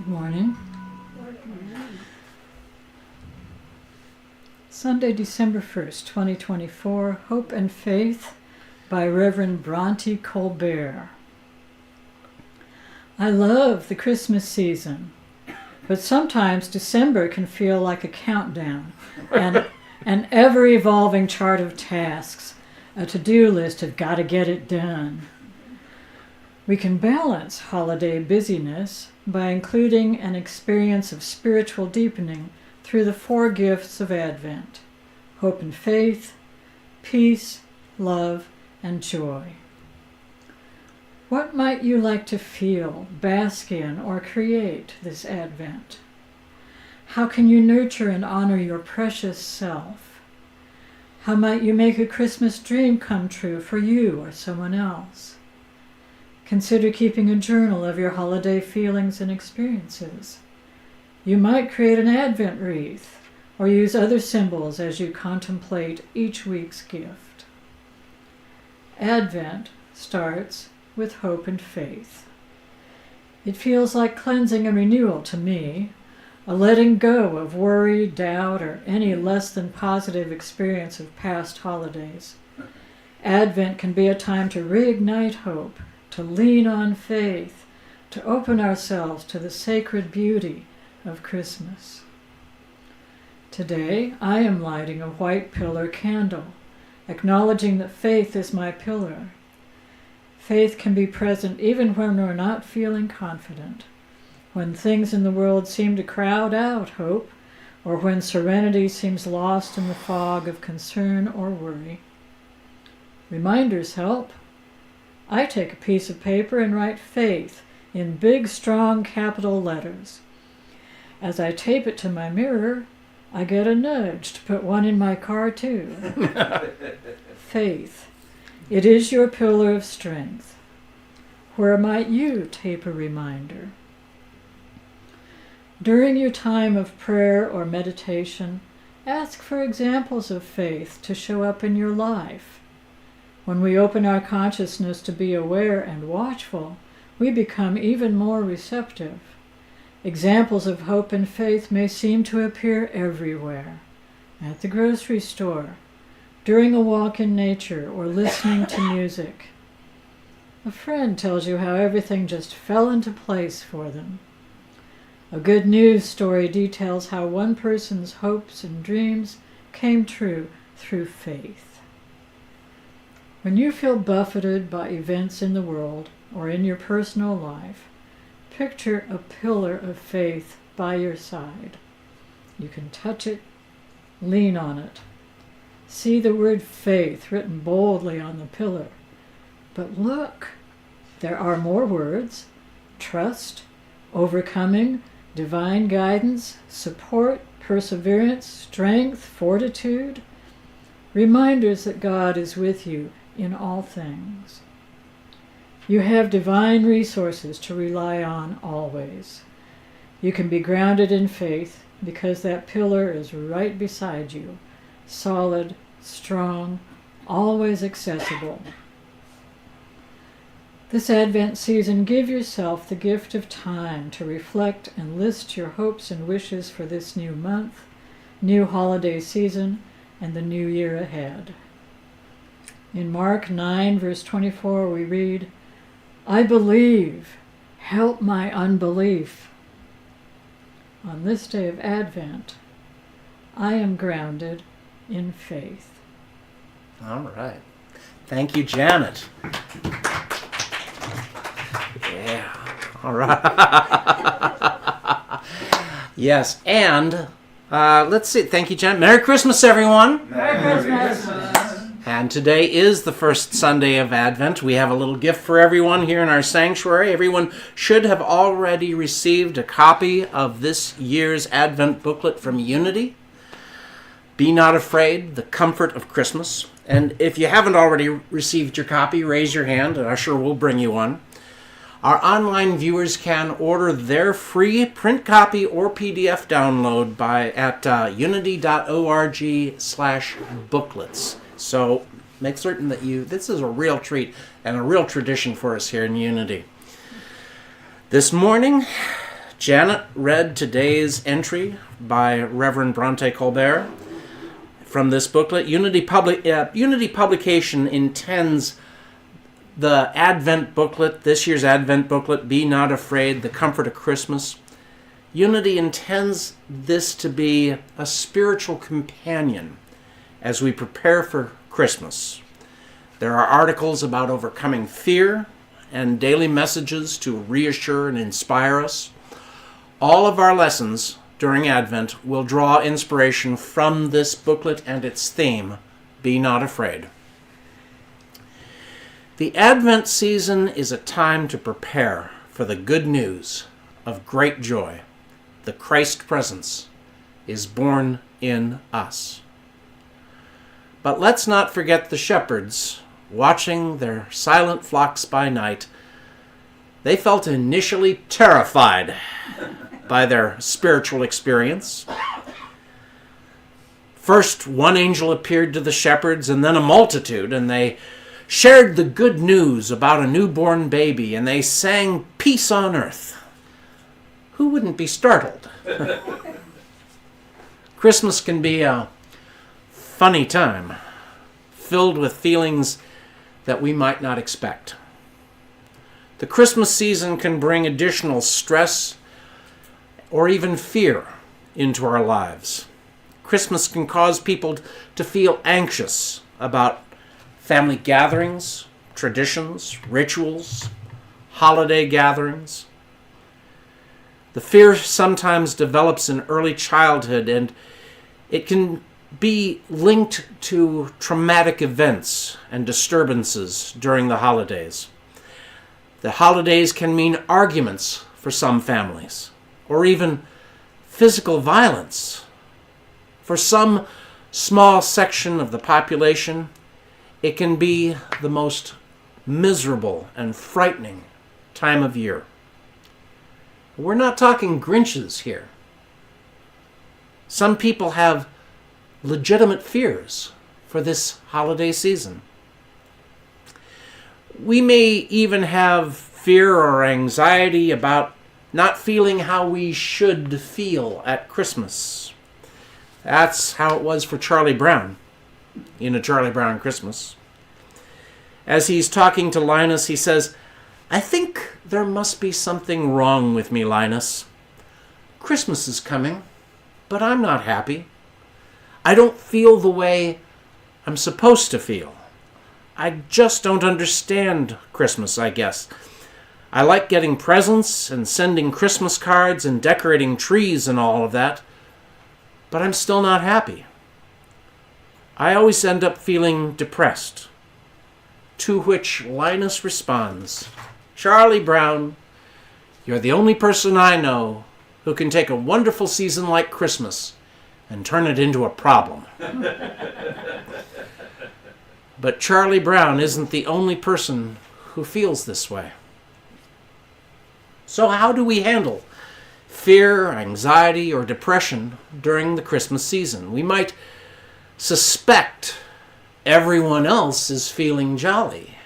Good morning. Sunday, December 1st, 2024, Hope and Faith by Reverend Bronte Colbert. I love the Christmas season, but sometimes December can feel like a countdown and an ever-evolving chart of tasks, a to-do list of gotta get it done. We can balance holiday busyness by including an experience of spiritual deepening through the four gifts of Advent: hope and faith, peace, love, and joy. What might you like to feel, bask in, or create this Advent? How can you nurture and honor your precious self? How might you make a Christmas dream come true for you or someone else? Consider keeping a journal of your holiday feelings and experiences. You might create an Advent wreath or use other symbols as you contemplate each week's gift. Advent starts with hope and faith. It feels like cleansing and renewal to me, a letting go of worry, doubt, or any less than positive experience of past holidays. Advent can be a time to reignite hope, to lean on faith, to open ourselves to the sacred beauty of Christmas. Today, I am lighting a white pillar candle, acknowledging that faith is my pillar. Faith can be present even when we're not feeling confident, when things in the world seem to crowd out hope, or when serenity seems lost in the fog of concern or worry. Reminders help. I take a piece of paper and write faith in big, strong capital letters. As I tape it to my mirror, I get a nudge to put one in my car too. Faith. It is your pillar of strength. Where might you tape a reminder? During your time of prayer or meditation, ask for examples of faith to show up in your life. When we open our consciousness to be aware and watchful, we become even more receptive. Examples of hope and faith may seem to appear everywhere: at the grocery store, during a walk in nature, or listening to music. A friend tells you how everything just fell into place for them. A good news story details how one person's hopes and dreams came true through faith. When you feel buffeted by events in the world or in your personal life, picture a pillar of faith by your side. You can touch it, lean on it. See the word faith written boldly on the pillar. But look, there are more words: trust, overcoming, divine guidance, support, perseverance, strength, fortitude. Reminders that God is with you in all things. You have divine resources to rely on always. You can be grounded in faith because that pillar is right beside you, solid, strong, always accessible. This Advent season, give yourself the gift of time to reflect and list your hopes and wishes for this new month, new holiday season, and the new year ahead. In Mark 9, verse 24, we read, "I believe, help my unbelief." On this day of Advent, I am grounded in faith. All right. Thank you, Janet. Yeah. All right. Yes, and let's see. Thank you, Janet. Merry Christmas, everyone. Merry Christmas. And today is the first Sunday of Advent. We have a little gift for everyone here in our sanctuary. Everyone should have already received a copy of this year's Advent booklet from Unity. Be Not Afraid, The Comfort of Christmas. And if you haven't already received your copy, raise your hand and I'm sure we'll bring you one. Our online viewers can order their free print copy or PDF download at unity.org/booklets. So make certain that this is a real treat and a real tradition for us here in Unity. This morning, Janet read today's entry by Reverend Bronte Colbert from this booklet. Unity Publication intends the Advent booklet, this year's Advent booklet, Be Not Afraid, The Comfort of Christmas. Unity intends this to be a spiritual companion as we prepare for Christmas. There are articles about overcoming fear and daily messages to reassure and inspire us. All of our lessons during Advent will draw inspiration from this booklet and its theme, Be Not Afraid. The Advent season is a time to prepare for the good news of great joy. The Christ presence is born in us. But let's not forget the shepherds watching their silent flocks by night. They felt initially terrified by their spiritual experience. First, one angel appeared to the shepherds and then a multitude, and they shared the good news about a newborn baby, and they sang peace on earth. Who wouldn't be startled? Christmas can be a funny time, filled with feelings that we might not expect. The Christmas season can bring additional stress or even fear into our lives. Christmas can cause people to feel anxious about family gatherings, traditions, rituals, holiday gatherings. The fear sometimes develops in early childhood, and it can be linked to traumatic events and disturbances during the holidays. The holidays can mean arguments for some families, or even physical violence. For some small section of the population, it can be the most miserable and frightening time of year. We're not talking Grinches here. Some people have legitimate fears for this holiday season. We may even have fear or anxiety about not feeling how we should feel at Christmas. That's how it was for Charlie Brown in A Charlie Brown Christmas. As he's talking to Linus, he says, "I think there must be something wrong with me, Linus. Christmas is coming, but I'm not happy. I don't feel the way I'm supposed to feel. I just don't understand Christmas, I guess. I like getting presents and sending Christmas cards and decorating trees and all of that, but I'm still not happy. I always end up feeling depressed." To which Linus responds, "Charlie Brown, you're the only person I know who can take a wonderful season like Christmas and turn it into a problem." But Charlie Brown isn't the only person who feels this way. So how do we handle fear, anxiety, or depression during the Christmas season? We might suspect everyone else is feeling jolly.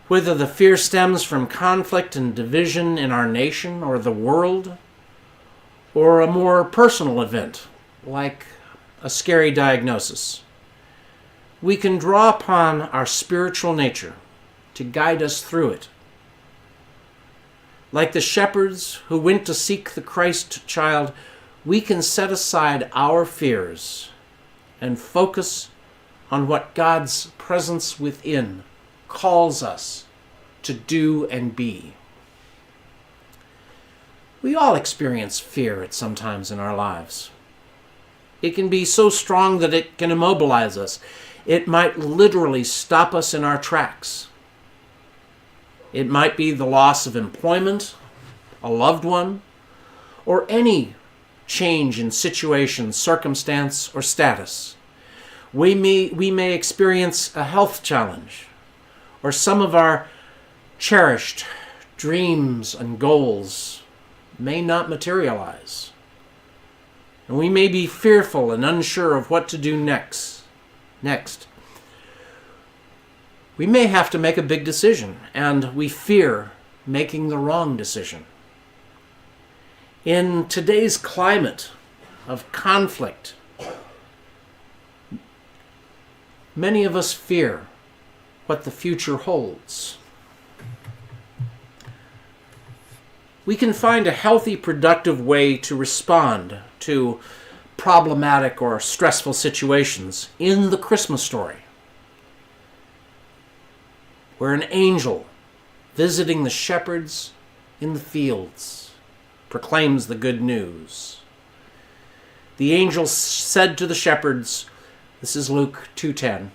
Whether the fear stems from conflict and division in our nation or the world, or a more personal event, like a scary diagnosis, we can draw upon our spiritual nature to guide us through it. Like the shepherds who went to seek the Christ child, we can set aside our fears and focus on what God's presence within calls us to do and be. We all experience fear at some times in our lives. It can be so strong that it can immobilize us. It might literally stop us in our tracks. It might be the loss of employment, a loved one, or any change in situation, circumstance, or status. We may experience a health challenge, or some of our cherished dreams and goals may not materialize. And we may be fearful and unsure of what to do next. We may have to make a big decision, and we fear making the wrong decision. In today's climate of conflict, many of us fear what the future holds. We can find a healthy, productive way to respond to problematic or stressful situations in the Christmas story, where an angel visiting the shepherds in the fields proclaims the good news. The angel said to the shepherds, this is Luke 2:10,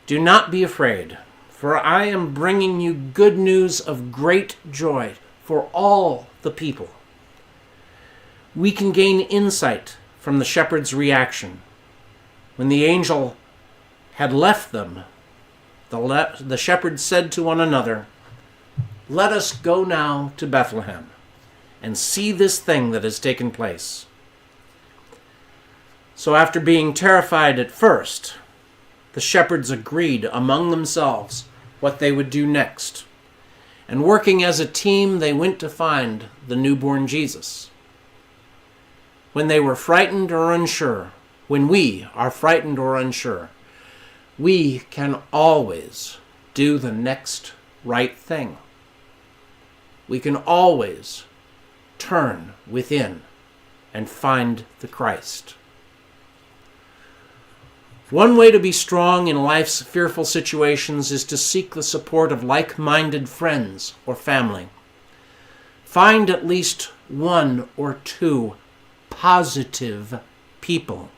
"Do not be afraid, for I am bringing you good news of great joy for all the people." We can gain insight from the shepherds' reaction. When the angel had left them, the shepherds said to one another, "Let us go now to Bethlehem and see this thing that has taken place." So after being terrified at first, the shepherds agreed among themselves what they would do next. And working as a team, they went to find the newborn Jesus. When they were frightened or unsure, when we are frightened or unsure, we can always do the next right thing. We can always turn within and find the Christ. One way to be strong in life's fearful situations is to seek the support of like-minded friends or family. Find at least one or two positive people.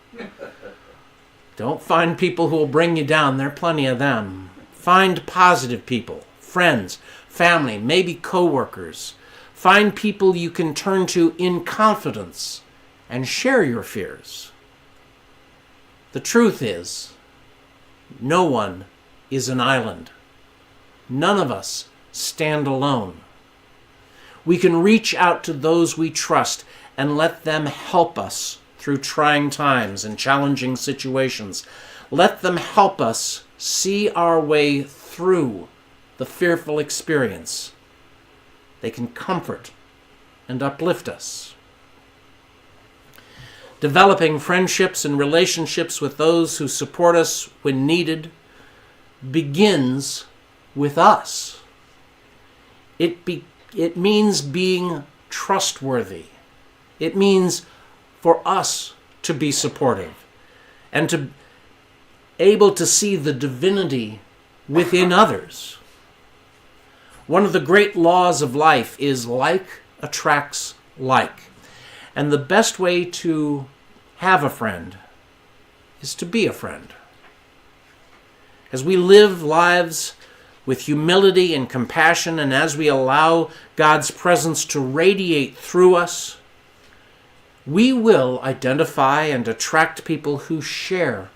Don't find people who will bring you down. There are plenty of them. Find positive people, friends, family, maybe coworkers. Find people you can turn to in confidence and share your fears. The truth is, no one is an island. None of us stand alone. We can reach out to those we trust and let them help us through trying times and challenging situations. Let them help us see our way through the fearful experience. They can comfort and uplift us. Developing friendships and relationships with those who support us when needed begins with us. It means being trustworthy. It means for us to be supportive and to able to see the divinity within others. One of the great laws of life is like attracts like. And the best way to have a friend is to be a friend. As we live lives with humility and compassion, and as we allow God's presence to radiate through us, we will identify and attract people who share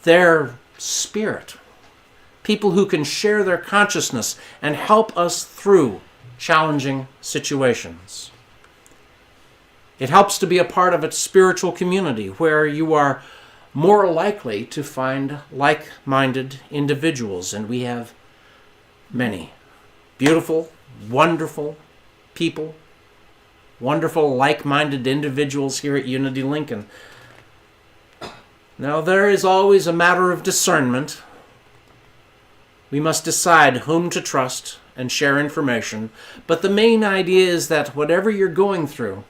their spirit, people who can share their consciousness and help us through challenging situations. It helps to be a part of a spiritual community where you are more likely to find like-minded individuals, and we have many beautiful, wonderful people, wonderful like-minded individuals here at Unity Lincoln. Now, there is always a matter of discernment. We must decide whom to trust and share information, but the main idea is that whatever you're going through,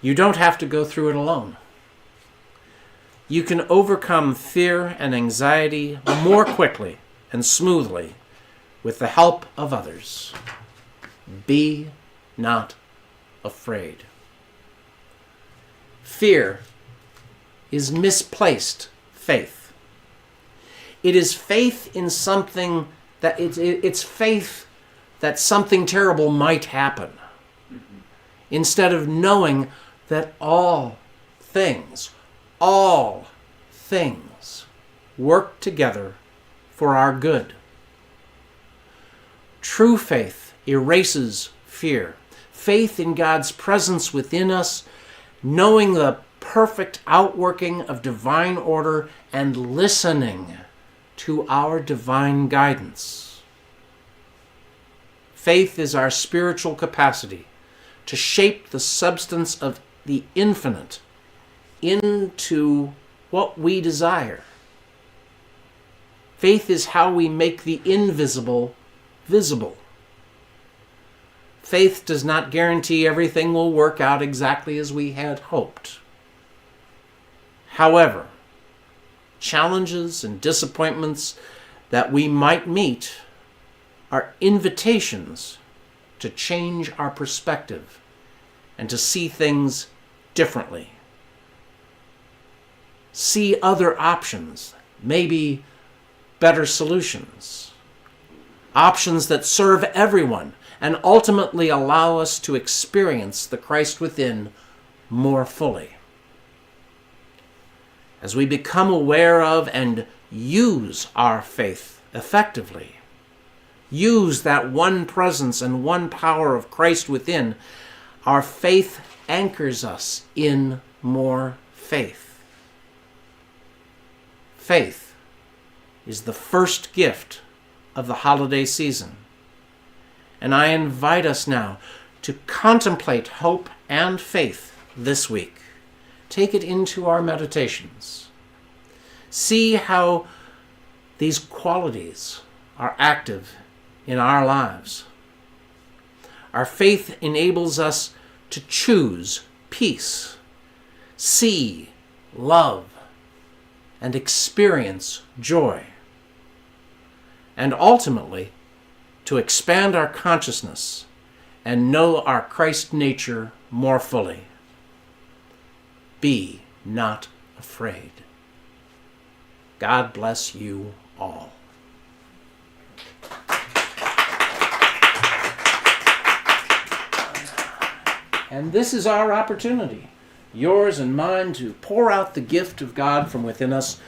you don't have to go through it alone. You can overcome fear and anxiety more quickly and smoothly with the help of others. Be not afraid. Fear is misplaced faith. It is faith in something that it's faith that something terrible might happen, instead of knowing that all things work together for our good. True faith erases fear. Faith in God's presence within us, knowing the perfect outworking of divine order and listening to our divine guidance. Faith is our spiritual capacity to shape the substance of the infinite into what we desire. Faith is how we make the invisible visible. Faith does not guarantee everything will work out exactly as we had hoped. However, challenges and disappointments that we might meet are invitations to change our perspective and to see things differently. See other options, maybe better solutions. Options that serve everyone and ultimately allow us to experience the Christ within more fully. As we become aware of and use our faith effectively, use that one presence and one power of Christ within, our faith anchors us in more faith. Faith is the first gift of the holiday season. And I invite us now to contemplate hope and faith this week. Take it into our meditations. See how these qualities are active in our lives. Our faith enables us to choose peace, see, love, and experience joy. And ultimately, to expand our consciousness and know our Christ nature more fully. Be not afraid. God bless you all. And this is our opportunity, yours and mine, to pour out the gift of God from within us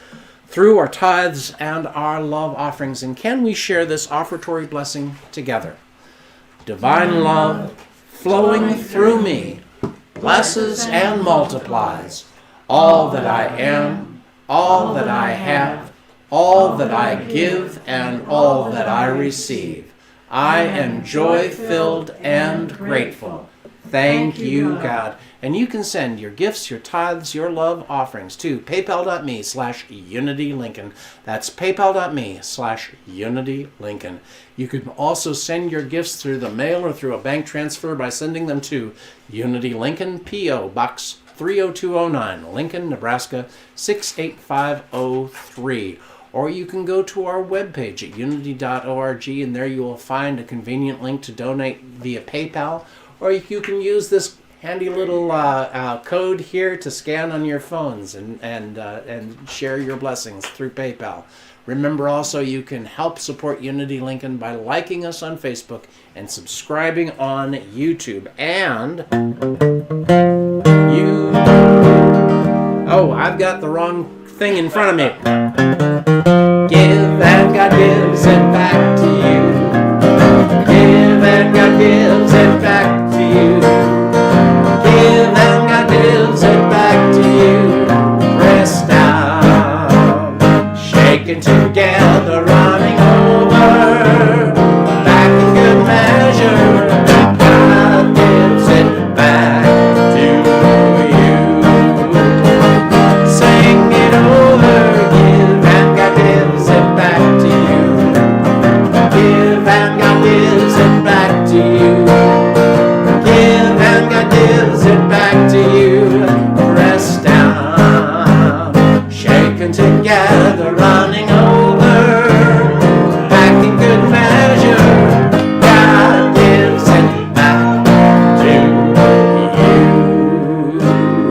through our tithes and our love offerings. And can we share this offertory blessing together? Divine love flowing through me blesses and multiplies all that I am, all that I have, all that I give, and all that I receive. I am joy-filled and grateful. Thank you, God. And you can send your gifts, your tithes, your love offerings to paypal.me/UnityLincoln. That's paypal.me/UnityLincoln. You can also send your gifts through the mail or through a bank transfer by sending them to Unity Lincoln, P.O. Box 30209, Lincoln, Nebraska 68503. Or you can go to our webpage at unity.org, and there you will find a convenient link to donate via PayPal. Or you can use this handy little code here to scan on your phones and share your blessings through PayPal. Remember also, you can help support Unity Lincoln by liking us on Facebook and subscribing on YouTube. And I've got the wrong thing in front of me. Give and God gives it back to you. Give and God gives it back to you. Give and God gives it back to you. Pressed down, shaken together, running over, back in good measure. God gives it back to you. Sing it over. Give and God gives it back to you. Give and God gives it back to you. Give and God gives it back to you. Pressed down, shaken together, running over, back in good measure. God gives it back to you.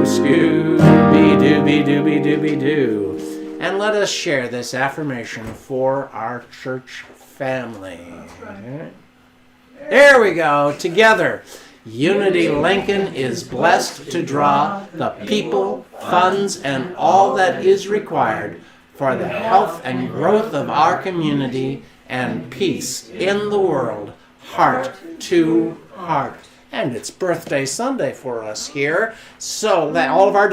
Scooby-Dooby-Dooby-Dooby-Doo. And let us share this affirmation for our church family. There we go, together. Unity Lincoln is blessed to draw the people, funds, and all that is required for the health and growth of our community and peace in the world, heart to heart. And it's birthday Sunday for us here, so that all of our